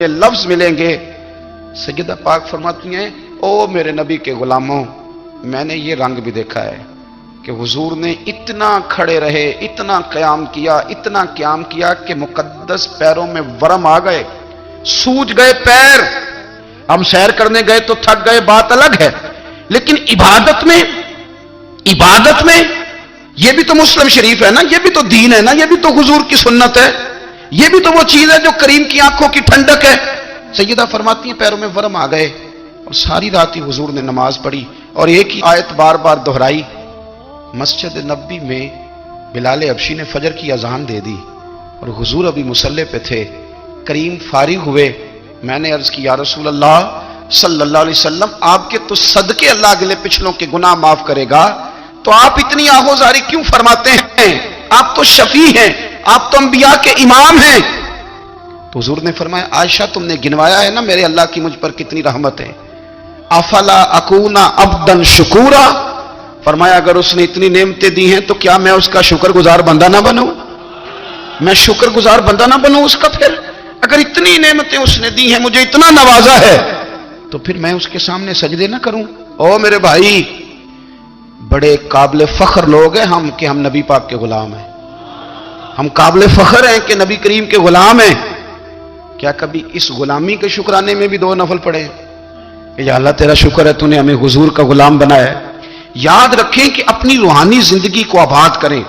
یہ لفظ ملیں گے، سیدہ پاک فرماتی ہیں او میرے نبی کے غلاموں، میں نے یہ رنگ بھی دیکھا ہے کہ حضور نے اتنا کھڑے رہے، اتنا قیام کیا کہ مقدس پیروں میں ورم آ گئے، سوج گئے پیر۔ ہم سیر کرنے گئے تو تھک گئے، بات الگ ہے، لیکن عبادت میں یہ بھی تو مسلم شریف ہے نا، یہ بھی تو دین ہے نا، یہ بھی تو حضور کی سنت ہے، یہ بھی تو وہ چیز ہے جو کریم کی آنکھوں کی ٹھنڈک ہے۔ سیدہ فرماتی ہیں پیروں میں ورم آ گئے، اور ساری رات ہی حضور نے نماز پڑھی اور ایک ہی آیت بار بار دہرائی۔ مسجد نبوی میں بلال حبشی نے فجر کی اذان دے دی اور حضور ابھی مصلی پہ تھے، کریم فارغ ہوئے۔ میں نے عرض کی یا رسول اللہ صلی اللہ علیہ وسلم، آپ کے تو صدقے اللہ اگلے پچھلوں کے گناہ معاف کرے گا، تو آپ اتنی آہوزاری کیوں فرماتے ہیں؟ آپ تو شفیع ہیں، آپ تو انبیاء کے امام ہیں۔ تو حضور نے فرمایا عائشہ تم نے گنوایا ہے نا میرے اللہ کی مجھ پر کتنی رحمت ہے، افلا اکونا عبدا شکورا، فرمایا اگر اس نے اتنی نعمتیں دی ہیں تو کیا میں اس کا شکر گزار بندہ نہ بنوں؟ میں شکر گزار بندہ نہ بنوں اس کا؟ پھر اگر اتنی نعمتیں اس نے دی ہیں، مجھے اتنا نوازا ہے، تو پھر میں اس کے سامنے سجدے نہ کروں؟ او میرے بھائی، بڑے قابل فخر لوگ ہیں ہم کہ ہم نبی پاک کے غلام ہیں، ہم قابل فخر ہیں کہ نبی کریم کے غلام ہیں۔ کیا کبھی اس غلامی کے شکرانے میں بھی 2 نفل پڑھے کہ یا اللہ تیرا شکر ہے تو نے ہمیں حضور کا غلام بنایا ہے؟ یاد رکھیں کہ اپنی روحانی زندگی کو آباد کریں،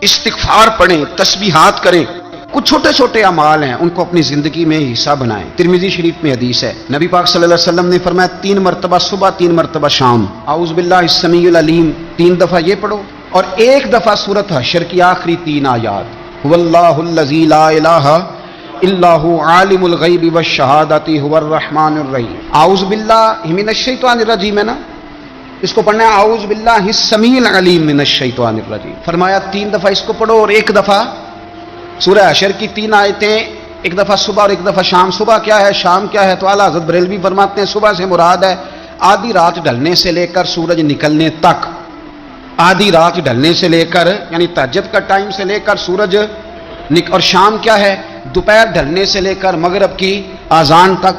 استغفار پڑھیں، تسبیحات کریں، کچھ چھوٹے چھوٹے اعمال ہیں ان کو اپنی زندگی میں حصہ بنائیں۔ ترمذی شریف میں حدیث ہے، نبی پاک صلی اللہ علیہ وسلم نے فرمایا 3 مرتبہ صبح 3 مرتبہ شام اعوذ باللہ السمیع العلیم 3 دفعہ یہ پڑھو، اور 1 دفعہ سورۃ حشر کی آخری 3 آیات، هو اللہ الذی لا الہ الا هو عالم الغیب والشہادۃ هو الرحمن الرحیم۔ اعوذ باللہ من الشیطان الرجیم ہے نا، اس کو پڑھنا ہے اعوذ باللہ السمیع العلیم من الشیطان الرجیم۔ فرمایا 3 دفعہ اس کو پڑھو اور 1 دفعہ سورہ حشر کی 3 آیتیں، 1 دفعہ صبح اور 1 دفعہ شام۔ صبح کیا ہے، شام کیا ہے؟ تو اعلیٰ حضرت بریلوی فرماتے ہیں صبح سے مراد ہے آدھی رات ڈھلنے سے لے کر سورج نکلنے تک، آدھی رات ڈھلنے سے لے کر یعنی تہجد کا ٹائم سے لے کر سورج اور شام کیا ہے، دوپہر ڈھلنے سے لے کر مغرب کی اذان تک،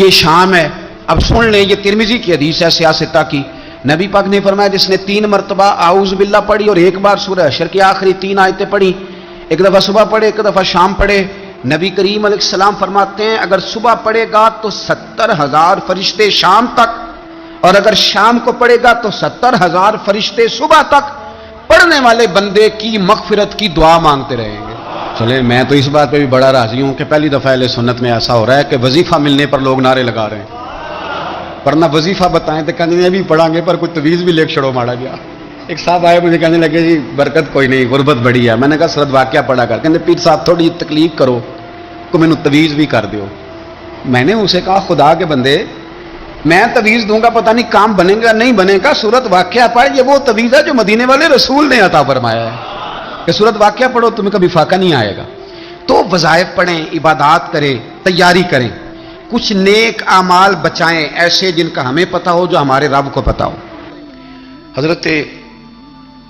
یہ شام ہے۔ اب سن لیں، یہ ترمذی کی حدیث ہے سیاستہ کی، نبی پاک نے فرمایا جس نے 3 مرتبہ اعوذ باللہ پڑھی اور 1 بار سورہ حشر کی آخری 3 آیتیں پڑھی، 1 دفعہ صبح پڑھے 1 دفعہ شام پڑھے، نبی کریم علیہ السلام فرماتے ہیں اگر صبح پڑھے گا تو 70,000 فرشتے شام تک، اور اگر شام کو پڑھے گا تو 70,000 فرشتے صبح تک پڑھنے والے بندے کی مغفرت کی دعا مانگتے رہیں گے۔ چلے میں تو اس بات پہ بھی بڑا راضی ہوں کہ پہلی دفعہ اہل سنت میں ایسا ہو رہا ہے کہ وظیفہ ملنے پر لوگ نعرے لگا رہے ہیں، ورنہ وظیفہ بتائیں تو کہنے بھی پڑھیں گے پر کوئی تویز بھی لیک چھڑو مارا گیا۔ ایک صاحب آئے مجھے کہنے لگے جی برکت کوئی نہیں، غربت بڑی ہے۔ میں نے کہا سرد واقعہ پڑھا کر، کہنے پیر صاحب تھوڑی تکلیف کرو کو میں نے تویز بھی کر دیو۔ میں نے اسے کہا خدا کے بندے میں تویز دوں گا پتہ نہیں کام بنے گا نہیں بنے گا، سورت واقعہ پڑھ، یہ وہ تویز ہے جو مدینے والے رسول نے عطا فرمایا ہے کہ سورت واقعہ پڑھو تمہیں کبھی فاقہ نہیں آئے گا۔ تو وظائف پڑھیں، عبادات کریں، تیاری کریں، کچھ نیک اعمال بچائیں ایسے جن کا ہمیں پتہ ہو، جو ہمارے رب کو پتہ ہو۔ حضرت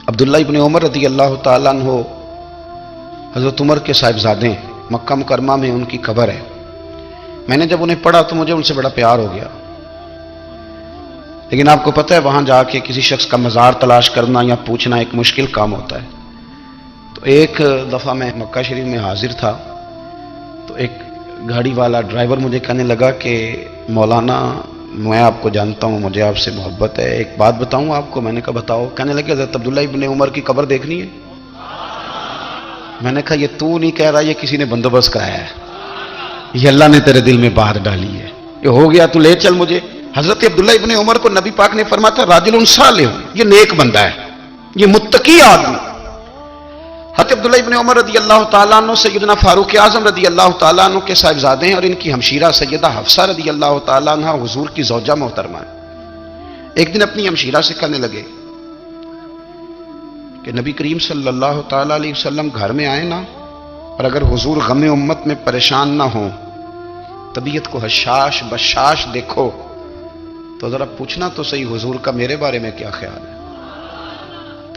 عبداللہ ابن عمر رضی اللہ تعالیٰ عنہ حضرت عمر کے صاحبزادے، مکہ مکرمہ میں ان کی قبر ہے۔ میں نے جب انہیں پڑھا تو مجھے ان سے بڑا پیار ہو گیا، لیکن آپ کو پتہ ہے وہاں جا کے کسی شخص کا مزار تلاش کرنا یا پوچھنا ایک مشکل کام ہوتا ہے۔ تو ایک دفعہ میں مکہ شریف میں حاضر تھا، تو ایک گاڑی والا ڈرائیور مجھے کہنے لگا کہ مولانا میں آپ کو جانتا ہوں، مجھے آپ سے محبت ہے، ایک بات بتاؤں آپ کو؟ میں نے کہا بتاؤ۔ کہنے لگے حضرت عبداللہ ابن عمر کی قبر دیکھنی ہے؟ میں نے کہا یہ تو نہیں کہہ رہا، یہ کسی نے بندوبست کرایا ہے، یہ اللہ نے تیرے دل میں بات ڈالی ہے، یہ ہو گیا تو لے چل مجھے۔ حضرت عبداللہ ابن عمر کو نبی پاک نے فرمایا تھا راجل صالح، یہ نیک بندہ ہے، یہ متقی آدمی۔ حضرت عبداللہ ابن عمر رضی اللہ تعالیٰ عنہ سیدنا فاروق اعظم رضی اللہ تعالیٰ عنہ کے صاحبزادے ہیں، اور ان کی ہمشیرہ سیدہ حفصہ رضی اللہ تعالیٰ عنہ حضور کی زوجہ محترمہ ہے۔ ایک دن اپنی ہمشیرہ سے کہنے لگے کہ نبی کریم صلی اللہ تعالیٰ علیہ وسلم گھر میں آئے نا، اور اگر حضور غم امت میں پریشان نہ ہوں، طبیعت کو حشاش بشاش دیکھو، تو ذرا پوچھنا تو صحیح حضور کا میرے بارے میں کیا خیال ہے،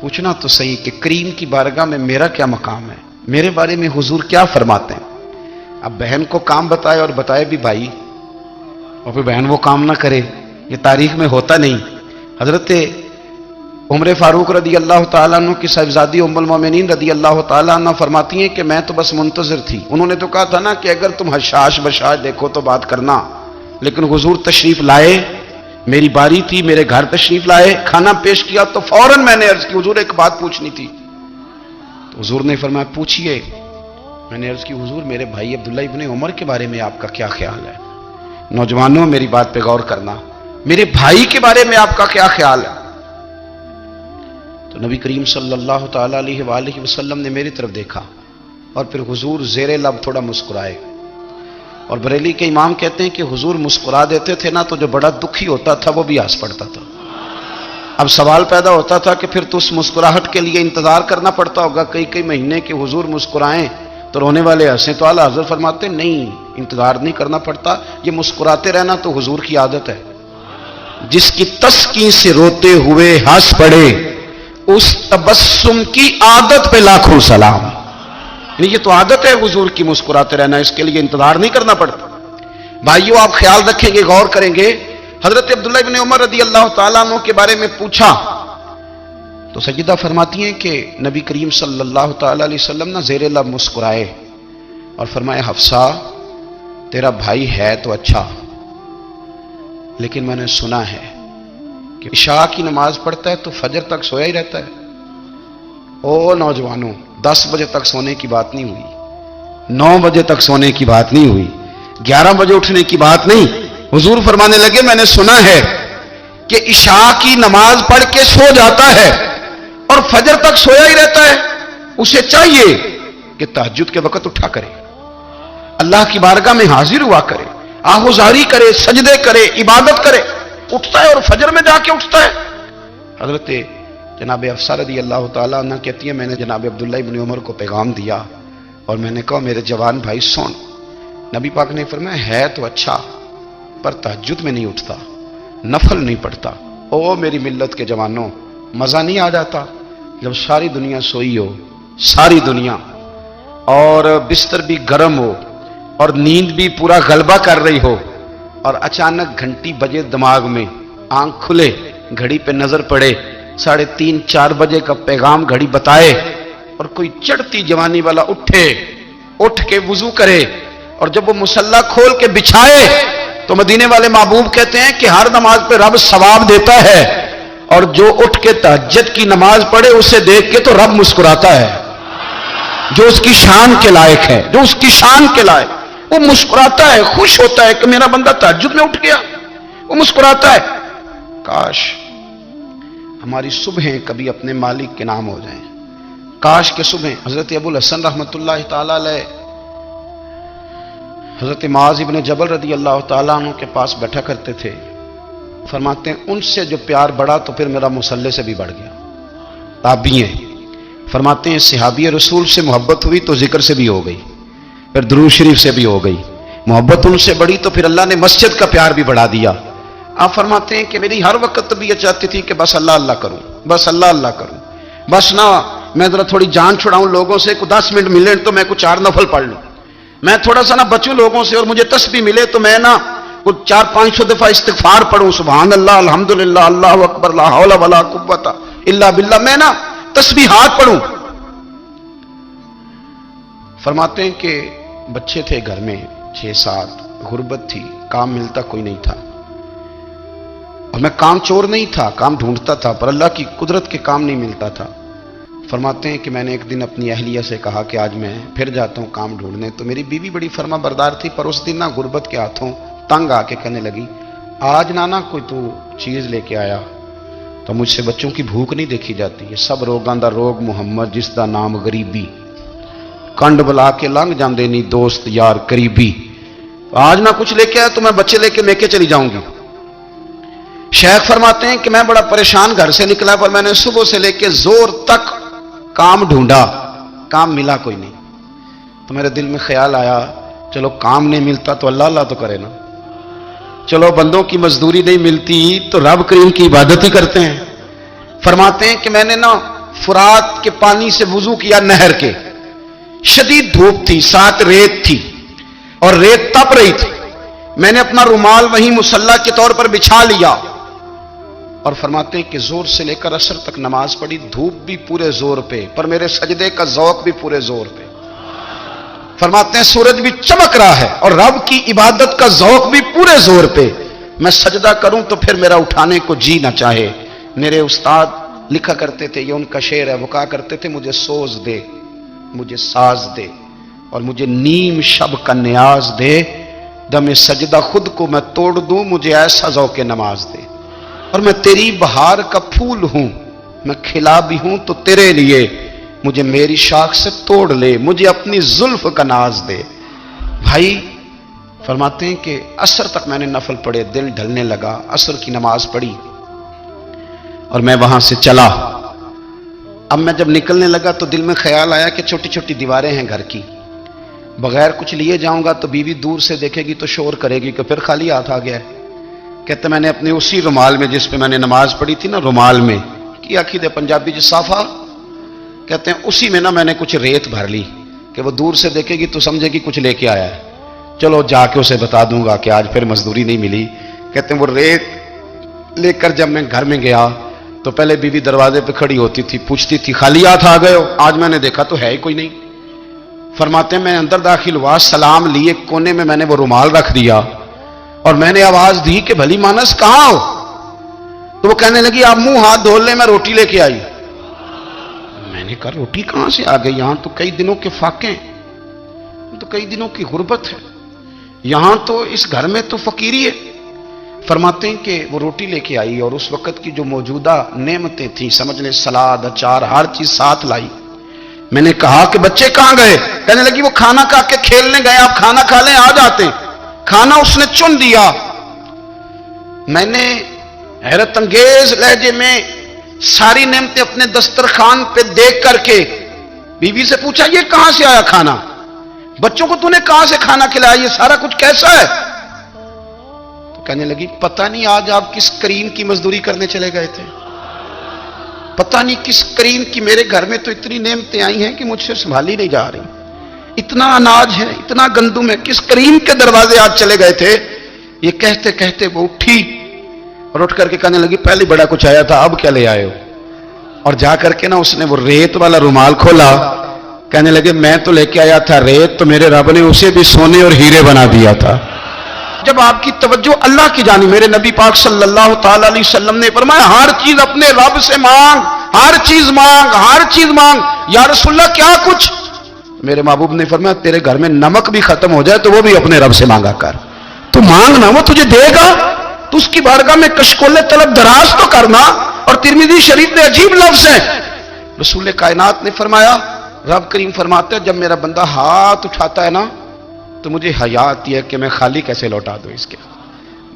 پوچھنا تو صحیح کہ کریم کی بارگاہ میں میرا کیا مقام ہے، میرے بارے میں حضور کیا فرماتے ہیں۔ اب بہن کو کام بتائے اور بتائے بھی بھائی، اور پھر بہن وہ کام نہ کرے، یہ تاریخ میں ہوتا نہیں۔ حضرت عمر فاروق رضی اللہ تعالیٰ عنہ کی صاحبزادی ام المومنین رضی اللہ تعالیٰ عنہ فرماتی ہیں کہ میں تو بس منتظر تھی۔ انہوں نے تو کہا تھا نا کہ اگر تم حشاش بشاش دیکھو تو بات کرنا، لیکن حضور تشریف لائے، میری باری تھی، میرے گھر تشریف لائے، کھانا پیش کیا تو فوراً میں نے عرض کی حضور ایک بات پوچھنی تھی۔ تو حضور نے فرمایا پوچھئے۔ میں نے عرض کی حضور میرے بھائی عبداللہ ابن عمر کے بارے میں آپ کا کیا خیال ہے؟ نوجوانوں میری بات پہ غور کرنا، میرے بھائی کے بارے میں آپ کا کیا خیال ہے؟ تو نبی کریم صلی اللہ تعالیٰ علیہ وآلہ وسلم نے میری طرف دیکھا اور پھر حضور زیر لب تھوڑا مسکرائے، اور بریلی کے امام کہتے ہیں کہ حضور مسکرا دیتے تھے نا تو جو بڑا دکھی ہوتا تھا وہ بھی ہنس پڑتا تھا۔ اب سوال پیدا ہوتا تھا کہ پھر تو اس مسکراہٹ کے لیے انتظار کرنا پڑتا ہوگا کئی مہینے کہ حضور مسکرائیں تو رونے والے ہنسیں، تو اعلیٰ حضرت فرماتے نہیں، انتظار نہیں کرنا پڑتا، یہ مسکراتے رہنا تو حضور کی عادت ہے۔ جس کی تسکین سے روتے ہوئے ہنس پڑے اس تبسم کی عادت پہ لاکھوں سلام۔ یعنی یہ تو عادت ہے حضور کی مسکراتے رہنا، اس کے لیے انتظار نہیں کرنا پڑتا۔ بھائیو آپ خیال رکھیں گے، غور کریں گے، حضرت عبداللہ ابن عمر رضی اللہ تعالیٰ عنہ کے بارے میں پوچھا تو سیدہ فرماتی ہیں کہ نبی کریم صلی اللہ تعالیٰ علیہ وسلم نہ زیر لب مسکرائے اور فرمایا حفصہ تیرا بھائی ہے تو اچھا، لیکن میں نے سنا ہے کہ عشاء کی نماز پڑھتا ہے تو فجر تک سویا ہی رہتا ہے۔ او نوجوانوں، 10 بجے تک سونے کی بات نہیں ہوئی، 9 بجے تک سونے کی بات نہیں ہوئی، 11 بجے اٹھنے کی بات نہیں۔ حضور فرمانے لگے میں نے سنا ہے کہ عشاء کی نماز پڑھ کے سو جاتا ہے اور فجر تک سویا ہی رہتا ہے، اسے چاہیے کہ تہجد کے وقت اٹھا کرے، اللہ کی بارگاہ میں حاضر ہوا کرے، آہوزاری کرے، سجدے کرے، عبادت کرے، اٹھتا ہے اور فجر میں جا کے اٹھتا ہے۔ حضرت جناب حفصہ رضی اللہ تعالیٰ عنہ کہتی ہیں میں نے جناب عبداللہ ابن عمر کو پیغام دیا اور میں نے کہا میرے جوان بھائی سن، نبی پاک نے فرمایا ہے تو اچھا پر تہجد میں نہیں اٹھتا، نفل نہیں پڑھتا۔ او میری ملت کے جوانوں، مزہ نہیں آ جاتا جب ساری دنیا سوئی ہو، ساری دنیا، اور بستر بھی گرم ہو اور نیند بھی پورا غلبہ کر رہی ہو، اور اچانک گھنٹی بجے دماغ میں، آنکھ کھلے، گھڑی پہ نظر پڑے، 3:30 4 بجے کا پیغام گھڑی بتائے، اور کوئی چڑھتی جوانی والا اٹھ کے وضو کرے، اور جب وہ مصلی کھول کے بچھائے تو مدینے والے محبوب کہتے ہیں کہ ہر نماز پہ رب ثواب دیتا ہے، اور جو اٹھ کے تہجد کی نماز پڑھے اسے دیکھ کے تو رب مسکراتا ہے، جو اس کی شان کے لائق ہے، جو اس کی شان کے لائق، وہ مسکراتا ہے، خوش ہوتا ہے کہ میرا بندہ تہجد میں اٹھ گیا، وہ مسکراتا ہے۔ کاش ہماری صبحیں کبھی اپنے مالک کے نام ہو جائیں، کاش کے صبحیں۔ حضرت ابو الحسن رحمۃ اللہ تعالی علیہ حضرت معاذ ابن جبل رضی اللہ تعالیٰ عنہ کے پاس بیٹھا کرتے تھے، فرماتے ہیں ان سے جو پیار بڑھا تو پھر میرا مصلی سے بھی بڑھ گیا۔ تابعی ہیں، فرماتے ہیں صحابی رسول سے محبت ہوئی تو ذکر سے بھی ہو گئی، پھر درود شریف سے بھی ہو گئی، محبت ان سے بڑھی تو پھر اللہ نے مسجد کا پیار بھی بڑھا دیا۔ آپ فرماتے ہیں کہ میری ہر وقت طبیعت چاہتی تھی کہ بس اللہ اللہ کروں، بس اللہ اللہ کروں، بس نہ میں ذرا تھوڑی جان چھڑاؤں لوگوں سے، کو 10 منٹ ملے تو میں کچھ 4 نفل پڑھ لوں، میں تھوڑا سا نہ بچوں لوگوں سے، اور مجھے تسبیح ملے تو میں نہ کچھ 400-500 دفعہ استغفار پڑھوں، سبحان اللہ، الحمدللہ، اللہ اکبر، لا حول ولا قوت الا باللہ، میں نہ تسبیحات پڑھوں۔ فرماتے ہیں کہ بچے تھے گھر میں 6-7، غربت تھی، کام ملتا کوئی نہیں تھا، اور میں کام چور نہیں تھا، کام ڈھونڈتا تھا، پر اللہ کی قدرت کے کام نہیں ملتا تھا۔ فرماتے ہیں کہ میں نے ایک دن اپنی اہلیہ سے کہا کہ آج میں پھر جاتا ہوں کام ڈھونڈنے، تو میری بیوی بڑی فرما بردار تھی، پر اس دن نہ غربت کے ہاتھوں تنگ آ کے کہنے لگی آج نانا کوئی تو چیز لے کے آیا، تو مجھ سے بچوں کی بھوک نہیں دیکھی جاتی ہے، سب روگاں دا روگ محمد جس دا نام غریبی، کنڈ بلا کے لنگ جاندے نہیں دوست یار قریبی، آج نہ کچھ لے کے آیا تو میں بچے لے کے میکے چلی جاؤں گی۔ شیخ فرماتے ہیں کہ میں بڑا پریشان گھر سے نکلا، پر میں نے صبح سے لے کے زور تک کام ڈھونڈا، کام ملا کوئی نہیں، تو میرے دل میں خیال آیا چلو کام نہیں ملتا تو اللہ اللہ تو کرے نا، چلو بندوں کی مزدوری نہیں ملتی تو رب کریم کی عبادت ہی کرتے ہیں۔ فرماتے ہیں کہ میں نے نا فرات کے پانی سے وضو کیا، نہر کے، شدید دھوپ تھی، ساتھ ریت تھی، اور ریت تپ رہی تھی، میں نے اپنا رومال وہیں مصلی کے طور پر بچھا لیا اور فرماتے ہیں کہ زور سے لے کر عصر تک نماز پڑھی، دھوپ بھی پورے زور پہ، پر میرے سجدے کا ذوق بھی پورے زور پہ۔ فرماتے ہیں سورج بھی چمک رہا ہے اور رب کی عبادت کا ذوق بھی پورے زور پہ، میں سجدہ کروں تو پھر میرا اٹھانے کو جی نہ چاہے۔ میرے استاد لکھا کرتے تھے، یہ ان کا شعر ہے، وہ کہا کرتے تھے مجھے سوز دے، مجھے ساز دے، اور مجھے نیم شب کا نیاز دے، دم سجدہ خود کو میں توڑ دوں، مجھے ایسا ذوق نماز دے۔ اور میں تیری بہار کا پھول ہوں، میں کھلا بھی ہوں تو تیرے لیے، مجھے میری شاخ سے توڑ لے، مجھے اپنی زلف کا ناز دے۔ بھائی فرماتے ہیں کہ عصر تک میں نے نفل پڑھے، دل ڈھلنے لگا، عصر کی نماز پڑھی اور میں وہاں سے چلا۔ اب میں جب نکلنے لگا تو دل میں خیال آیا کہ چھوٹی چھوٹی دیواریں ہیں گھر کی، بغیر کچھ لیے جاؤں گا تو بیوی دور سے دیکھے گی تو شور کرے گی کہ پھر خالی ہاتھ آ گیا ہے۔ کہتے میں نے اپنے اسی رومال میں جس پہ میں نے نماز پڑھی تھی نا، رومال میں کی عقیدہ پنجابی جو صافہ کہتے ہیں، اسی میں نا میں نے کچھ ریت بھر لی کہ وہ دور سے دیکھے گی تو سمجھے گی کچھ لے کے آیا ہے، چلو جا کے اسے بتا دوں گا کہ آج پھر مزدوری نہیں ملی۔ کہتے ہیں وہ ریت لے کر جب میں گھر میں گیا تو پہلے بیوی دروازے پہ کھڑی ہوتی تھی، پوچھتی تھی خالی ہاتھ آ گئے ہو؟ آج میں نے دیکھا تو ہے ہی کوئی نہیں۔ فرماتے ہیں میں اندر داخل ہوا، سلام لیے، کونے میں نے وہ رومال رکھ دیا اور میں نے آواز دی کہ بھلی مانس کہاں ہو؟ تو وہ کہنے لگی آپ منہ ہاتھ دھو لیں، میں روٹی لے کے آئی۔ میں نے کہا روٹی کہاں سے آ گئی؟ یہاں تو کئی دنوں کے فاقے، تو کئی دنوں کی غربت ہے، یہاں تو اس گھر میں تو فقیری ہے۔ فرماتے ہیں کہ وہ روٹی لے کے آئی اور اس وقت کی جو موجودہ نعمتیں تھیں، سمجھ لیں سلاد، اچار، ہر چیز ساتھ لائی۔ میں نے کہا کہ بچے کہاں گئے؟ کہنے لگی وہ کھانا کھا کے کھیلنے گئے، آپ کھانا کھا لیں آ جاتے ہیں۔ کھانا اس نے چن دیا۔ میں نے حیرت انگیز لہجے میں ساری نعمتیں اپنے دسترخوان پہ دیکھ کر کے بیوی سے پوچھا یہ کہاں سے آیا کھانا؟ بچوں کو تو نے کہاں سے کھانا کھلایا؟ یہ سارا کچھ کیسا ہے؟ تو کہنے لگی پتہ نہیں آج آپ کس کریم کی مزدوری کرنے چلے گئے تھے، پتہ نہیں کس کریم کی، میرے گھر میں تو اتنی نعمتیں آئی ہیں کہ مجھ سے سنبھالی نہیں جا رہی، اتنا اناج ہے، اتنا گندم ہے، کس کریم کے دروازے آج چلے گئے تھے؟ یہ کہتے کہتے وہ اٹھی اور اٹھ کر کے کہنے لگی پہلے بڑا کچھ آیا تھا، اب کیا لے آئے ہو؟ اور جا کر کے نا اس نے وہ ریت والا رومال کھولا، کہنے لگے میں تو لے کے آیا تھا ریت، تو میرے رب نے اسے بھی سونے اور ہیرے بنا دیا تھا۔ جب آپ کی توجہ اللہ کی جانب، میرے نبی پاک صلی اللہ تعالی علیہ وسلم نے فرمایا ہر چیز اپنے رب سے مانگ، ہر چیز مانگ، ہر چیز مانگ۔ یا رسول اللہ کیا کچھ؟ میرے محبوب نے فرمایا تیرے گھر میں نمک بھی ختم ہو جائے تو وہ بھی اپنے رب سے مانگا کر، تو مانگنا وہ تجھے دے گا، تو اس کی بارگاہ میں کشکول طلب دراز تو کرنا۔ اور ترمذی شریف میں عجیب لفظ ہے، رسول کائنات نے فرمایا، رب کریم فرماتے ہیں جب میرا بندہ ہاتھ اٹھاتا ہے نا تو مجھے حیا آتی ہے کہ میں خالی کیسے لوٹا دوں اس کے۔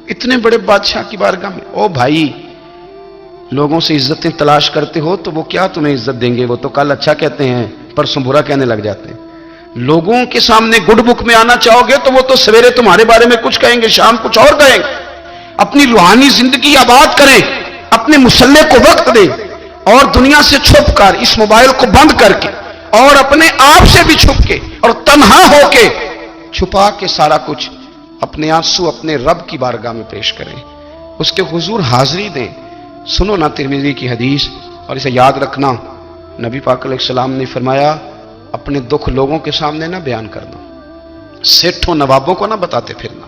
اتنے بڑے بادشاہ کی بارگاہ میں، او بھائی لوگوں سے عزتیں تلاش کرتے ہو تو وہ کیا تمہیں عزت دیں گے؟ وہ تو کل اچھا کہتے ہیں پرسوں برا کہنے لگ جاتے ہیں۔ لوگوں کے سامنے گڈ بک میں آنا چاہو گے تو وہ تو سویرے تمہارے بارے میں کچھ کہیں گے، شام کچھ اور کہیں گے۔ اپنی روحانی زندگی آباد کریں، اپنے مسلح کو وقت دیں، اور دنیا سے چھپ کر اس موبائل کو بند کر کے اور اپنے آپ سے بھی چھپ کے اور تنہا ہو کے چھپا کے سارا کچھ اپنے آنسو اپنے رب کی بارگاہ میں پیش کریں، اس کے حضور حاضری دیں۔ سنو نا ترمذی کی حدیث، اور اسے یاد رکھنا، نبی پاک علیہ السلام نے فرمایا اپنے دکھ لوگوں کے سامنے نہ بیان کرنا، سیٹھوں نوابوں کو نہ بتاتے پھرنا،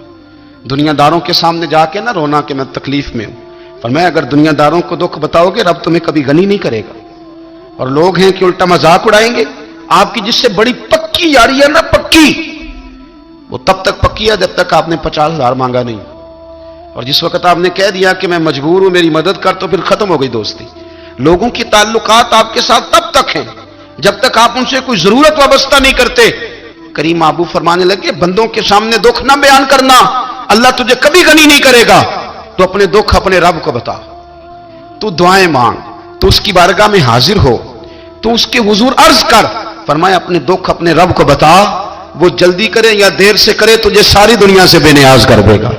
دنیا داروں کے سامنے جا کے نہ رونا کہ میں تکلیف میں ہوں۔ فرمایا اگر دنیا داروں کو دکھ بتاؤ گے رب تمہیں کبھی غنی نہیں کرے گا، اور لوگ ہیں کہ الٹا مذاق اڑائیں گے۔ آپ کی جس سے بڑی پکی یاری ہے نا، پکی، وہ تب تک پکی ہے جب تک آپ نے 50,000 مانگا نہیں، اور جس وقت آپ نے کہہ دیا کہ میں مجبور ہوں میری مدد کر تو پھر ختم ہو گئی دوستی۔ لوگوں کی تعلقات آپ کے ساتھ تب تک ہیں جب تک آپ ان سے کوئی ضرورت وابستہ نہیں کرتے۔ کریم محبوب فرمانے لگے بندوں کے سامنے دکھ نہ بیان کرنا، اللہ تجھے کبھی غنی نہیں کرے گا، تو اپنے دکھ اپنے رب کو بتا، تو دعائیں مانگ، تو اس کی بارگاہ میں حاضر ہو، تو اس کے حضور عرض کر۔ فرمایا اپنے دکھ اپنے رب کو بتا، وہ جلدی کرے یا دیر سے کرے تجھے ساری دنیا سے بے نیاز کر دے گا،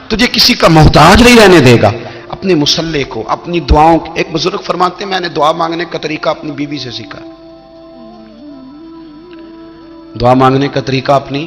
تجھے کسی کا محتاج نہیں رہنے دے گا۔ اپنے مسلح کو، اپنی دعاؤں، ایک بزرگ فرماتے ہیں میں نے دعا مانگنے کا طریقہ اپنی بیوی سے سیکھا، دعا مانگنے کا طریقہ اپنی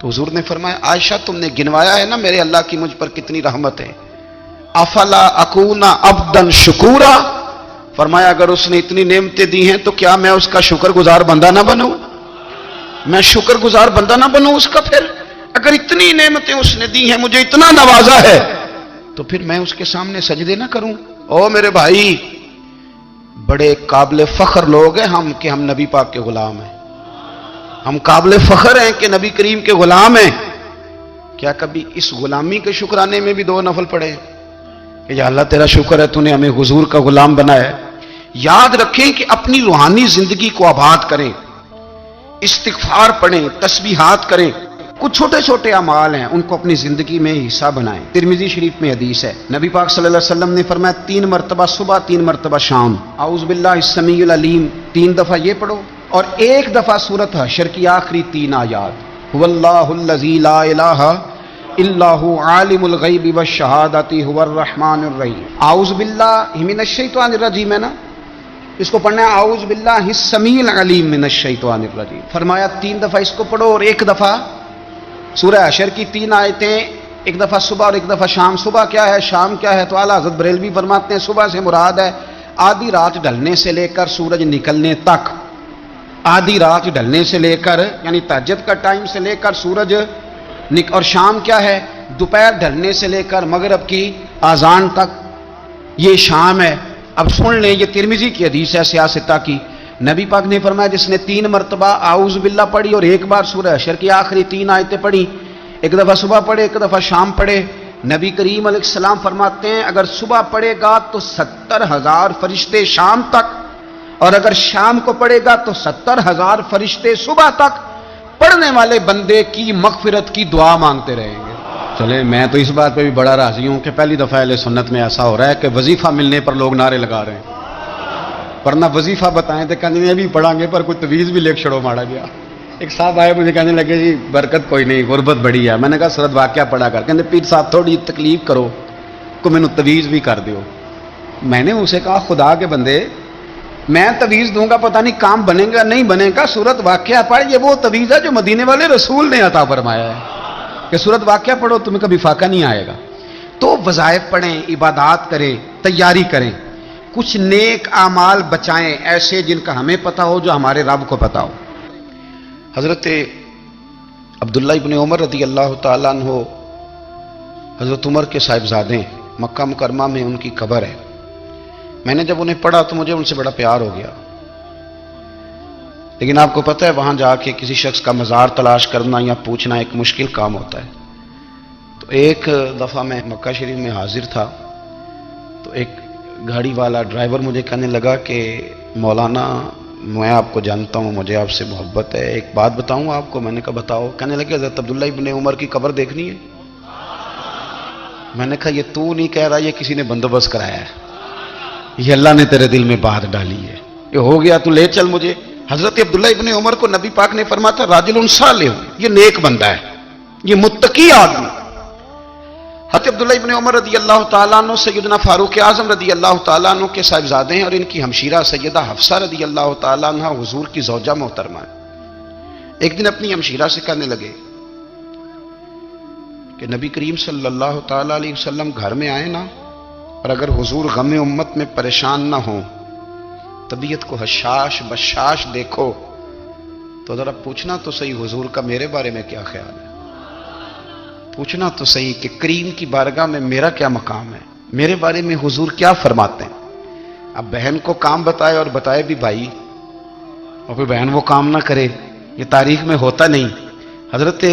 تو حضور نے فرمایا عائشہ تم نے گنوایا ہے نا میرے اللہ کی مجھ پر کتنی رحمت ہے، افلا اکونا عبدن شکورا، فرمایا اگر اس نے اتنی نعمتیں دی ہیں تو کیا میں اس کا شکر گزار بندہ نہ بنوں، میں شکر گزار بندہ نہ بنوں اس کا؟ پھر اگر اتنی نعمتیں اس نے دی ہیں، مجھے اتنا نوازا ہے، تو پھر میں اس کے سامنے سجدے نہ کروں؟ او میرے بھائی، بڑے قابل فخر لوگ ہیں ہم کہ ہم نبی پاک کے غلام ہیں، ہم قابل فخر ہیں کہ نبی کریم کے غلام ہیں۔ کیا کبھی اس غلامی کے شکرانے میں بھی 2 نفل پڑھے کہ یا اللہ تیرا شکر ہے تو نے ہمیں حضور کا غلام بنایا ہے؟ یاد رکھیں کہ اپنی روحانی زندگی کو آباد کریں، استغفار پڑھیں، تسبیحات کریں، کچھ چھوٹے چھوٹے اعمال ہیں ان کو اپنی زندگی میں حصہ بنائیں۔ ترمذی شریف میں حدیث ہے، نبی پاک صلی اللہ علیہ وسلم نے فرمایا 3 مرتبہ صبح 3 مرتبہ شام اعوذ باللہ السمیع العلیم 3 دفعہ یہ پڑھو، اور 1 دفعہ سورۃ حشر کی آخری 3 آیات، هو اللہ الذی لا الہ الا هو عالم الغیب والشہادۃ هو الرحمن الرحیم۔ اعوذ باللہ من الشیطان الرجیم ہے نا، اس کو پڑھنا ہے اعوذ باللہ السمیع العلیم من الشیطان الرجیم، فرمایا 3 دفعہ اس کو پڑھو اور 1 دفعہ سورہ حشر کی 3 آیتیں، 1 دفعہ صبح اور 1 دفعہ شام۔ صبح کیا ہے، شام کیا ہے؟ تو اعلیٰ حضرت بریلوی فرماتے ہیں صبح سے مراد ہے آدھی رات ڈھلنے سے لے کر سورج نکلنے تک، آدھی رات ڈھلنے سے لے کر یعنی تہجد کا ٹائم سے لے کر سورج اور شام کیا ہے، دوپہر ڈھلنے سے لے کر مغرب کی اذان تک، یہ شام ہے۔ اب سن لیں، یہ ترمذی کی حدیث ہے سیاستہ کی، نبی پاک نے فرمایا جس نے 3 مرتبہ اعوذ باللہ پڑھی اور 1 بار سورہ حشر کی آخری 3 آیتیں پڑھی، 1 دفعہ صبح پڑھے 1 دفعہ شام پڑھے، نبی کریم علیہ السلام فرماتے ہیں اگر صبح پڑھے گا تو 70,000 فرشتے شام تک، اور اگر شام کو پڑھے گا تو 70,000 فرشتے صبح تک پڑھنے والے بندے کی مغفرت کی دعا مانگتے رہیں گے۔ چلے میں تو اس بات پہ بھی بڑا راضی ہوں کہ پہلی دفعہ اہل سنت میں ایسا ہو رہا ہے کہ وظیفہ ملنے پر لوگ نعرے لگا رہے ہیں، ورنہ وظیفہ بتائیں تو کہنے بھی پڑھیں گے پر کوئی تویز بھی لکھ چھڑو مارا گیا۔ ایک صاحب آئے مجھے کہنے لگے جی برکت کوئی نہیں، غربت بڑی ہے، میں نے کہا سورۃ واقعہ پڑھا کر، کہنے پیر صاحب تھوڑی تکلیف کرو کو میں نے تویز بھی کر دیو۔ میں نے اسے کہا خدا کے بندے میں تویز دوں گا پتہ نہیں کام بنے گا نہیں بنے گا، سورۃ واقعہ پڑھ، یہ وہ تویز ہے جو مدینے والے رسول نے عطا فرمایا ہے کہ سورۃ واقعہ پڑھو تمہیں کبھی فاقہ نہیں آئے گا۔ تو وظائف پڑھیں، عبادات کریں، تیاری کریں، کچھ نیک اعمال بچائیں ایسے جن کا ہمیں پتہ ہو، جو ہمارے رب کو پتہ ہو۔ حضرت عبداللہ ابن عمر رضی اللہ تعالیٰ عنہ حضرت عمر کے صاحبزادے، مکہ مکرمہ میں ان کی قبر ہے۔ میں نے جب انہیں پڑھا تو مجھے ان سے بڑا پیار ہو گیا، لیکن آپ کو پتہ ہے وہاں جا کے کسی شخص کا مزار تلاش کرنا یا پوچھنا ایک مشکل کام ہوتا ہے۔ تو ایک دفعہ میں مکہ شریف میں حاضر تھا تو ایک گاڑی والا ڈرائیور مجھے کہنے لگا کہ مولانا میں آپ کو جانتا ہوں، مجھے آپ سے محبت ہے، ایک بات بتاؤں آپ کو؟ میں نے کہا بتاؤ۔ کہنے لگے حضرت عبداللہ ابن عمر کی قبر دیکھنی ہے۔ میں نے کہا یہ تو نہیں کہہ رہا، یہ کسی نے بندوبست کرایا ہے، یہ اللہ نے تیرے دل میں بات ڈالی ہے، یہ ہو گیا تو لے چل مجھے۔ حضرت عبداللہ ابن عمر کو نبی پاک نے فرمایا تھا راجل صالح، یہ نیک بندہ ہے، یہ متقی آدمی۔ حضرت عبداللہ ابن عمر رضی اللہ تعالیٰ عنہ سیدنا فاروق اعظم رضی اللہ تعالیٰ عنہ کے صاحبزادے ہیں، اور ان کی ہمشیرہ سیدہ حفصہ رضی اللہ تعالیٰ عنہ حضور کی زوجہ محترمہ ہے۔ ایک دن اپنی ہمشیرہ سے کہنے لگے کہ نبی کریم صلی اللہ تعالیٰ علیہ وسلم گھر میں آئے نا، اور اگر حضور غم امت میں پریشان نہ ہوں، طبیعت کو حشاش بشاش دیکھو تو ذرا پوچھنا تو صحیح حضور کا میرے بارے میں کیا خیال ہے، پوچھنا تو صحیح کہ کریم کی بارگاہ میں میرا کیا مقام ہے، میرے بارے میں حضور کیا فرماتے ہیں۔ اب بہن کو کام بتائے اور بتائے بھی بھائی، اور پھر بہن وہ کام نہ کرے، یہ تاریخ میں ہوتا نہیں۔ حضرت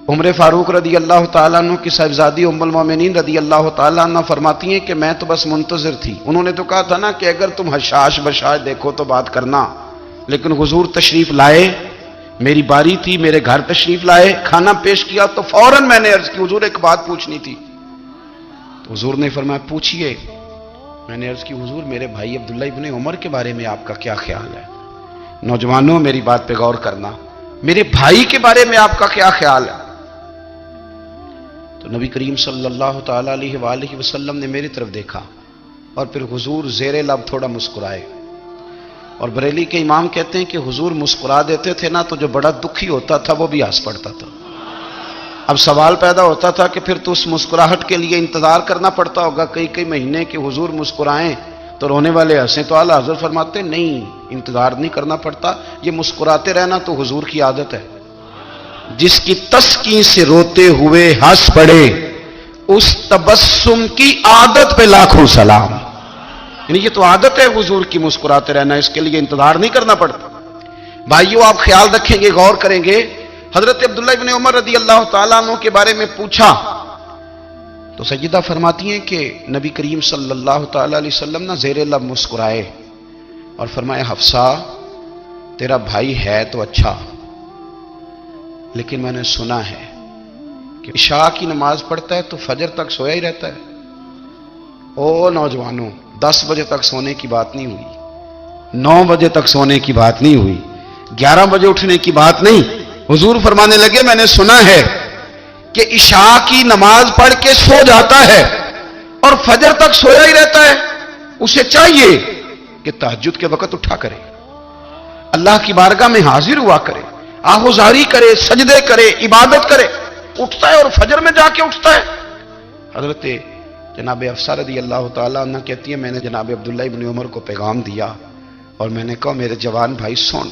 عمر فاروق رضی اللہ تعالیٰ عنہ کی صاحبزادی ام المومنین رضی اللہ تعالیٰ عنہ فرماتی ہیں کہ میں تو بس منتظر تھی، انہوں نے تو کہا تھا نا کہ اگر تم حشاش بشاش دیکھو تو بات کرنا، لیکن حضور تشریف لائے، میری باری تھی، میرے گھر تشریف لائے، کھانا پیش کیا تو فوراً میں نے عرض کی حضور ایک بات پوچھنی تھی۔ تو حضور نے فرمایا پوچھئے۔ میں نے عرض کی حضور میرے بھائی عبداللہ ابن عمر کے بارے میں آپ کا کیا خیال ہے؟ نوجوانوں میری بات پہ غور کرنا، میرے بھائی کے بارے میں آپ کا کیا خیال ہے؟ تو نبی کریم صلی اللہ تعالیٰ علیہ وآلہ وسلم نے میری طرف دیکھا اور پھر حضور زیر لب تھوڑا مسکرائے، اور بریلی کے امام کہتے ہیں کہ حضور مسکرا دیتے تھے نا تو جو بڑا دکھی ہوتا تھا وہ بھی ہنس پڑتا تھا۔ اب سوال پیدا ہوتا تھا کہ پھر تو اس مسکراہٹ کے لیے انتظار کرنا پڑتا ہوگا کئی مہینے کہ حضور مسکرائیں تو رونے والے ہنسیں، تو اعلیٰ حضرت فرماتے نہیں، انتظار نہیں کرنا پڑتا، یہ مسکراتے رہنا تو حضور کی عادت ہے۔ جس کی تسکین سے روتے ہوئے ہنس پڑے اس تبسم کی عادت پہ لاکھوں سلام۔ یعنی یہ تو عادت ہے حضور کی مسکراتے رہنا، اس کے لیے انتظار نہیں کرنا پڑتا۔ بھائیو آپ خیال رکھیں گے، غور کریں گے، حضرت عبداللہ ابن عمر رضی اللہ تعالیٰ عنہ کے بارے میں پوچھا تو سیدہ فرماتی ہیں کہ نبی کریم صلی اللہ تعالیٰ علیہ وسلم نہ زیر لب مسکرائے اور فرمایا حفصہ تیرا بھائی ہے تو اچھا، لیکن میں نے سنا ہے کہ عشاء کی نماز پڑھتا ہے تو فجر تک سویا ہی رہتا ہے۔ او نوجوانوں، 10 بجے تک سونے کی بات نہیں ہوئی، 9 بجے تک سونے کی بات نہیں ہوئی، 11 بجے اٹھنے کی بات نہیں۔ حضور فرمانے لگے میں نے سنا ہے کہ عشاء کی نماز پڑھ کے سو جاتا ہے اور فجر تک سویا ہی رہتا ہے، اسے چاہیے کہ تہجد کے وقت اٹھا کرے، اللہ کی بارگاہ میں حاضر ہوا کرے، آہوزاری کرے، سجدے کرے، عبادت کرے، اٹھتا ہے اور فجر میں جا کے اٹھتا ہے۔ حضرت جناب حفصہ رضی اللہ تعالیٰ عنہ کہتی ہے میں نے جناب عبداللہ ابن عمر کو پیغام دیا اور میں نے کہا میرے جوان بھائی سن،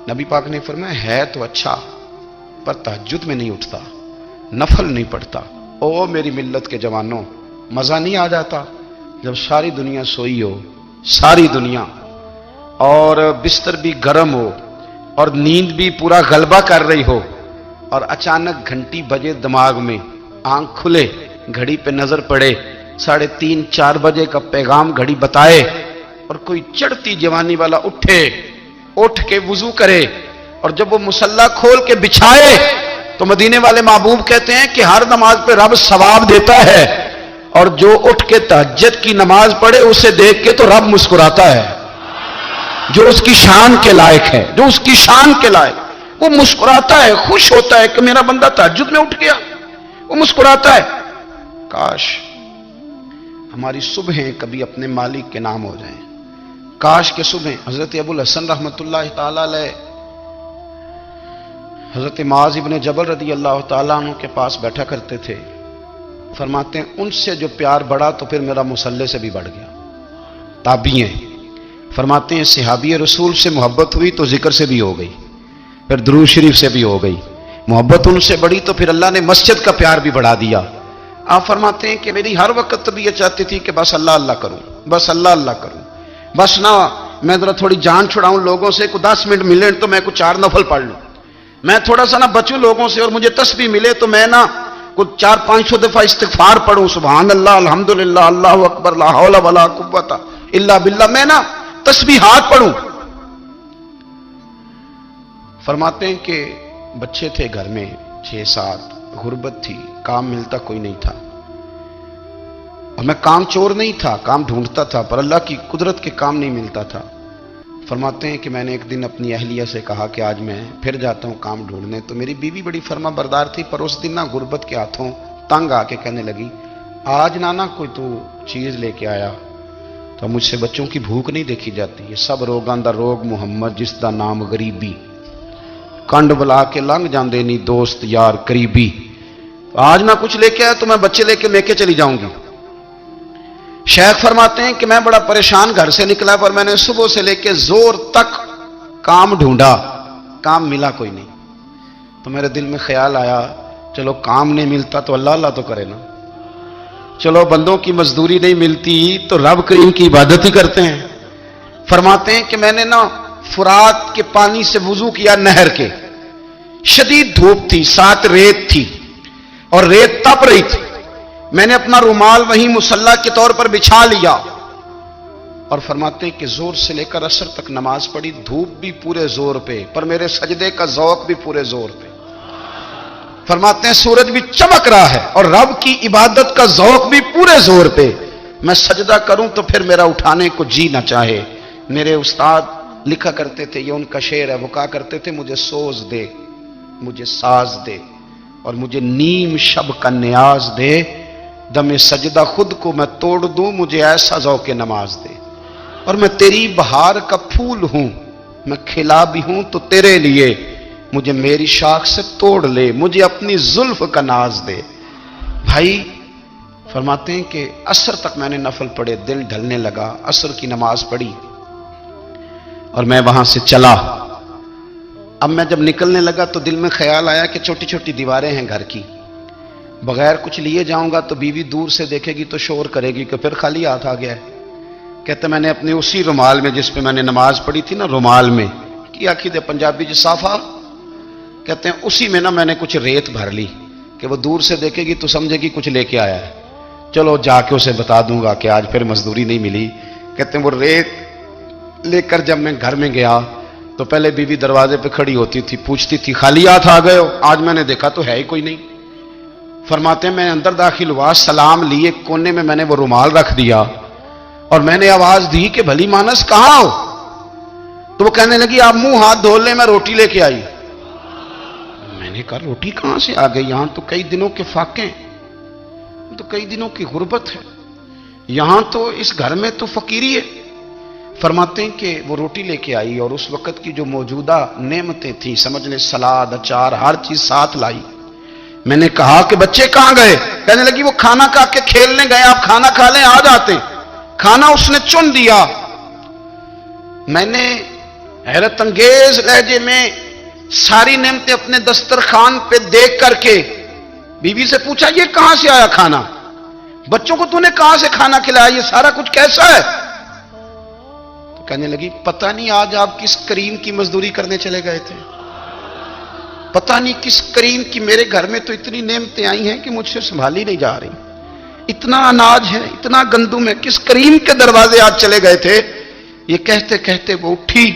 نبی پاک نے فرمایا ہے تو اچھا پر تہجد میں نہیں اٹھتا، نفل نہیں پڑھتا۔ او میری ملت کے جوانوں، مزہ نہیں آ جاتا جب ساری دنیا سوئی ہو، ساری دنیا، اور بستر بھی گرم ہو اور نیند بھی پورا غلبہ کر رہی ہو، اور اچانک گھنٹی بجے دماغ میں، آنکھ کھلے، گھڑی پہ نظر پڑے، 3:30 4 بجے کا پیغام گھڑی بتائے، اور کوئی چڑھتی جوانی والا اٹھ کے وضو کرے، اور جب وہ مصلی کھول کے بچھائے تو مدینے والے محبوب کہتے ہیں کہ ہر نماز پہ رب ثواب دیتا ہے، اور جو اٹھ کے تہجد کی نماز پڑھے اسے دیکھ کے تو رب مسکراتا ہے، جو اس کی شان کے لائق ہے، جو اس کی شان کے لائق، وہ مسکراتا ہے، خوش ہوتا ہے کہ میرا بندہ تہجد میں اٹھ گیا، وہ مسکراتا ہے۔ کاش ہماری صبحیں کبھی اپنے مالک کے نام ہو جائیں، کاش کے صبح۔ حضرت ابو الحسن رحمۃ اللہ تعالیٰ علیہ حضرت معاذ ابن جبل رضی اللہ تعالیٰ عنہ کے پاس بیٹھا کرتے تھے، فرماتے ہیں ان سے جو پیار بڑھا تو پھر میرا مصلی سے بھی بڑھ گیا۔ تابعی ہیں، فرماتے ہیں صحابی رسول سے محبت ہوئی تو ذکر سے بھی ہو گئی، پھر درود شریف سے بھی ہو گئی، محبت ان سے بڑھی تو پھر اللہ نے مسجد کا پیار بھی بڑھا دیا۔ آپ فرماتے ہیں کہ میری ہر وقت طبیعت چاہتی تھی کہ بس اللہ اللہ کروں، بس اللہ اللہ کروں، بس نہ میں ذرا تھوڑی جان چھڑاؤں لوگوں سے، کوئی 10 منٹ ملے تو میں کوئی 4 نفل پڑھ لوں، میں تھوڑا سا نہ بچوں لوگوں سے، اور مجھے تسبیح ملے تو میں نہ کوئی 400-500 دفعہ استغفار پڑھوں، سبحان اللہ، الحمدللہ، اللہ اکبر، لا حول ولا قوت الا باللہ، میں نہ تسبیحات پڑھوں۔ فرماتے ہیں کہ بچے تھے گھر میں 6-7، غربت تھی، کام ملتا کوئی نہیں تھا، اور میں کام چور نہیں تھا، کام ڈھونڈتا تھا، پر اللہ کی قدرت کے کام نہیں ملتا تھا۔ فرماتے ہیں کہ میں نے ایک دن اپنی اہلیہ سے کہا کہ آج میں پھر جاتا ہوں کام ڈھونڈنے، تو میری بیوی بڑی فرما بردار تھی، پر اس دن نہ غربت کے ہاتھوں تنگ آ کے کہنے لگی آج نانا کوئی تو چیز لے کے آیا، تو مجھ سے بچوں کی بھوک نہیں دیکھی جاتی، یہ سب روگاں دا روگ محمد جس دا نام غریبی، کنڈ بلا کے لنگ جاندے نہیں دوست یار قریبی، آج نہ کچھ لے کے آیا تو میں بچے لے کے میکے چلی جاؤں گی۔ شیخ فرماتے ہیں کہ میں بڑا پریشان گھر سے نکلا، پر میں نے صبح سے لے کے زور تک کام ڈھونڈا، کام ملا کوئی نہیں، تو میرے دل میں خیال آیا چلو کام نہیں ملتا تو اللہ اللہ تو کرے نا، چلو بندوں کی مزدوری نہیں ملتی تو رب کریم کی عبادت ہی کرتے ہیں۔ فرماتے ہیں کہ میں نے نا فرات کے پانی سے وضو کیا، نہر کے، شدید دھوپ تھی، ساتھ ریت تھی اور ریت تپ رہی تھی، میں نے اپنا رومال وہیں مصلی کے طور پر بچھا لیا، اور فرماتے ہیں کہ زور سے لے کر عصر تک نماز پڑھی، دھوپ بھی پورے زور پہ، پر میرے سجدے کا ذوق بھی پورے زور پہ۔ فرماتے ہیں سورج بھی چمک رہا ہے اور رب کی عبادت کا ذوق بھی پورے زور پہ، میں سجدہ کروں تو پھر میرا اٹھانے کو جی نہ چاہے۔ میرے استاد لکھا کرتے تھے، یہ ان کا شعر ہے، وہ کہا کرتے تھے مجھے سوز دے، مجھے ساز دے، اور مجھے نیم شب کا نیاز دے، دم سجدہ خود کو میں توڑ دوں، مجھے ایسا ذوق نماز دے۔ اور میں تیری بہار کا پھول ہوں، میں کھلا بھی ہوں تو تیرے لیے، مجھے میری شاخ سے توڑ لے، مجھے اپنی زلف کا ناز دے۔ بھائی فرماتے ہیں کہ عصر تک میں نے نفل پڑھے، دل ڈھلنے لگا، عصر کی نماز پڑھی اور میں وہاں سے چلا۔ اب میں جب نکلنے لگا تو دل میں خیال آیا کہ چھوٹی چھوٹی دیواریں ہیں گھر کی، بغیر کچھ لیے جاؤں گا تو بیوی دور سے دیکھے گی تو شور کرے گی کہ پھر خالی ہاتھ آ گیا ہے۔ کہتے میں نے اپنے اسی رومال میں جس پہ میں نے نماز پڑھی تھی نا، رومال میں کی آخی دے پنجابی جو صافہ کہتے ہیں، اسی میں نا میں نے کچھ ریت بھر لی کہ وہ دور سے دیکھے گی تو سمجھے گی کچھ لے کے آیا ہے، چلو جا کے اسے بتا دوں گا کہ آج پھر مزدوری نہیں ملی۔ کہتے ہیں وہ ریت لے کر جب میں گھر میں گیا تو پہلے بیوی دروازے پہ کھڑی ہوتی تھی، پوچھتی تھی خالی ہاتھ آ گئے ہو؟ آج میں نے دیکھا تو ہے ہی کوئی نہیں۔ فرماتے ہیں میں اندر داخل ہوا، سلام لیے، کونے میں نے وہ رومال رکھ دیا اور میں نے آواز دی کہ بھلی مانس کہاں ہو؟ تو وہ کہنے لگی آپ منہ ہاتھ دھو لیں، میں روٹی لے کے آئی۔ میں نے کہا روٹی کہاں سے آ گئی؟ یہاں تو کئی دنوں کے فاقے ہیں، تو کئی دنوں کی غربت ہے، یہاں تو اس گھر میں تو فقیری ہے۔ فرماتے ہیں کہ وہ روٹی لے کے آئی اور اس وقت کی جو موجودہ نعمتیں تھیں، سمجھ لیں سلاد، اچار، ہر چیز ساتھ لائی۔ میں نے کہا کہ بچے کہاں گئے؟ کہنے لگی وہ کھانا کھا کے کھیلنے گئے، آپ کھانا کھا لیں آ جاتے۔ کھانا اس نے چن دیا۔ میں نے حیرت انگیز لہجے میں ساری نعمتیں اپنے دسترخوان پہ دیکھ کر کے بیوی سے پوچھا یہ کہاں سے آیا کھانا؟ بچوں کو تو نے کہاں سے کھانا کھلایا؟ یہ سارا کچھ کیسا ہے؟ تو کہنے لگی پتہ نہیں آج آپ کس کریم کی مزدوری کرنے چلے گئے تھے، پتہ نہیں کس کریم کی، میرے گھر میں تو اتنی نعمتیں آئی ہیں کہ مجھ سے سنبھالی نہیں جا رہی، اتنا اناج ہے، اتنا گندم ہے، کس کریم کے دروازے آج چلے گئے تھے؟ یہ کہتے کہتے وہ اٹھی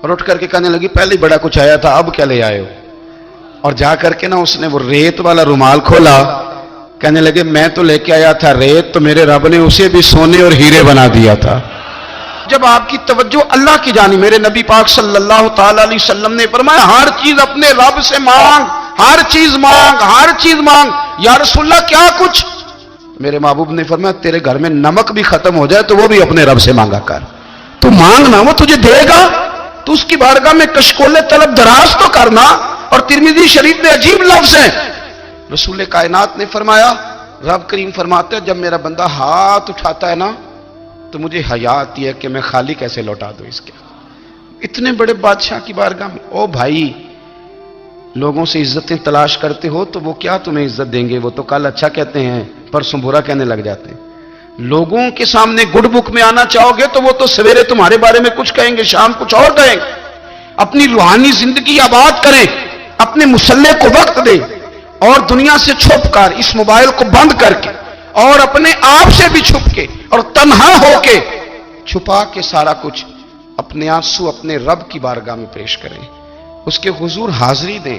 اور اٹھ کر کے کہنے لگی پہلے بڑا کچھ آیا تھا، اب کیا لے آئے ہو؟ اور جا کر کے نا اس نے وہ ریت والا رومال کھولا، کہنے لگے میں تو لے کے آیا تھا ریت، تو میرے رب نے اسے بھی سونے اور ہیرے بنا دیا تھا۔ جب آپ کی توجہ اللہ کی جانب، میرے نبی پاک صلی اللہ تعالی علیہ وسلم نے فرمایا ہر چیز اپنے رب سے مانگ، ہر چیز مانگ، ہر چیز مانگ۔ یا رسول اللہ کیا کچھ؟ میرے محبوب نے فرمایا تیرے گھر میں نمک بھی ختم ہو جائے تو وہ بھی اپنے رب سے مانگا کر، تو مانگنا وہ تجھے دے گا، تو اس کی بارگاہ میں کشکول طلب دراز تو کرنا۔ اور ترمذی شریف میں عجیب لفظ ہے، رسول کائنات نے فرمایا، رب کریم فرماتے ہیں جب میرا بندہ ہاتھ اٹھاتا ہے نا تو مجھے حیا آتی ہے کہ میں خالی کیسے لوٹا دوں اس کے۔ اتنے بڑے بادشاہ کی بارگاہ میں، او بھائی لوگوں سے عزتیں تلاش کرتے ہو تو وہ کیا تمہیں عزت دیں گے؟ وہ تو کل اچھا کہتے ہیں پرسوں برا کہنے لگ جاتے ہیں۔ لوگوں کے سامنے گڈ بک میں آنا چاہو گے تو وہ تو سویرے تمہارے بارے میں کچھ کہیں گے، شام کچھ اور کہیں گے۔ اپنی روحانی زندگی آباد کریں، اپنے مسلح کو وقت دیں اور دنیا سے چھپ کر اس موبائل کو بند کر کے اور اپنے آپ سے بھی چھپ کے اور تنہا ہو کے چھپا کے سارا کچھ اپنے آنسو اپنے رب کی بارگاہ میں پیش کریں، اس کے حضور حاضری دیں۔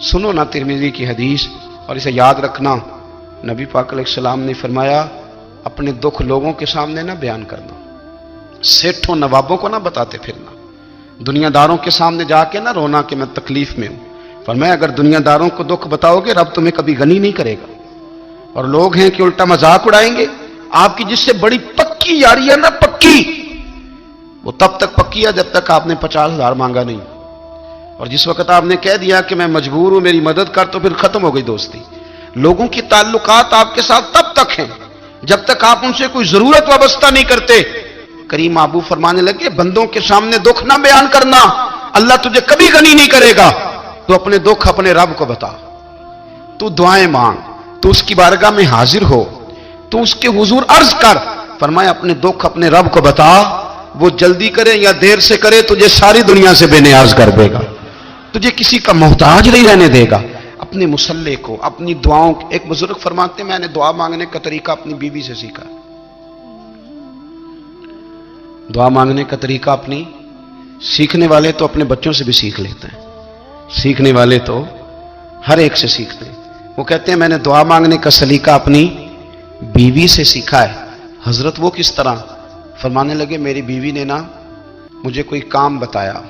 سنو نا ترمذی کی حدیث اور اسے یاد رکھنا، نبی پاک علیہ السلام نے فرمایا اپنے دکھ لوگوں کے سامنے نہ بیان کرنا، سیٹھوں نوابوں کو نہ بتاتے پھرنا، دنیا داروں کے سامنے جا کے نہ رونا کہ میں تکلیف میں ہوں۔ فرمایا اگر دنیا داروں کو دکھ بتاؤ گے رب تمہیں کبھی غنی نہیں کرے گا، اور لوگ ہیں کہ الٹا مذاق اڑائیں گے۔ آپ کی جس سے بڑی پکی یاری ہے نا، پکی، وہ تب تک پکی ہے جب تک آپ نے 50,000 مانگا نہیں، اور جس وقت آپ نے کہہ دیا کہ میں مجبور ہوں میری مدد کر تو پھر ختم ہو گئی دوستی۔ لوگوں کی تعلقات آپ کے ساتھ تب تک ہیں جب تک آپ ان سے کوئی ضرورت وابستہ نہیں کرتے۔ کریم محبوب فرمانے لگے بندوں کے سامنے دکھ نہ بیان کرنا، اللہ تجھے کبھی غنی نہیں کرے گا۔ تو اپنے دکھ اپنے رب کو بتا، تو دعائیں مانگ، تو اس کی بارگاہ میں حاضر ہو، تو اس کے حضور عرض کر۔ فرمایا اپنے دکھ اپنے رب کو بتا، وہ جلدی کرے یا دیر سے کرے تجھے ساری دنیا سے بے نیاز کر دے گا، تجھے کسی کا محتاج نہیں رہنے دے گا۔ اپنے مسلح کو، اپنی دعاؤں، ایک بزرگ فرماتے ہیں میں نے دعا مانگنے کا طریقہ اپنی بیوی سے سیکھا۔ دعا مانگنے کا طریقہ اپنی، سیکھنے والے تو اپنے بچوں سے بھی سیکھ لیتے ہیں، سیکھنے والے تو ہر ایک سے سیکھتے ہیں۔ وہ کہتے ہیں میں نے دعا مانگنے کا سلیقہ اپنی بیوی سے سیکھا ہے۔ حضرت وہ کس طرح؟ فرمانے لگے میری بیوی نے نا مجھے کوئی کام بتایا،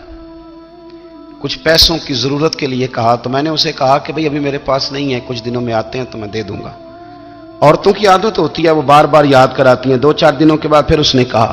کچھ پیسوں کی ضرورت کے لیے کہا، تو میں نے اسے کہا کہ بھئی ابھی میرے پاس نہیں ہے، کچھ دنوں میں آتے ہیں تو میں دے دوں گا۔ عورتوں کی عادت ہوتی ہے وہ بار بار یاد کراتی ہیں، 2-4 دنوں کے بعد پھر اس نے کہا،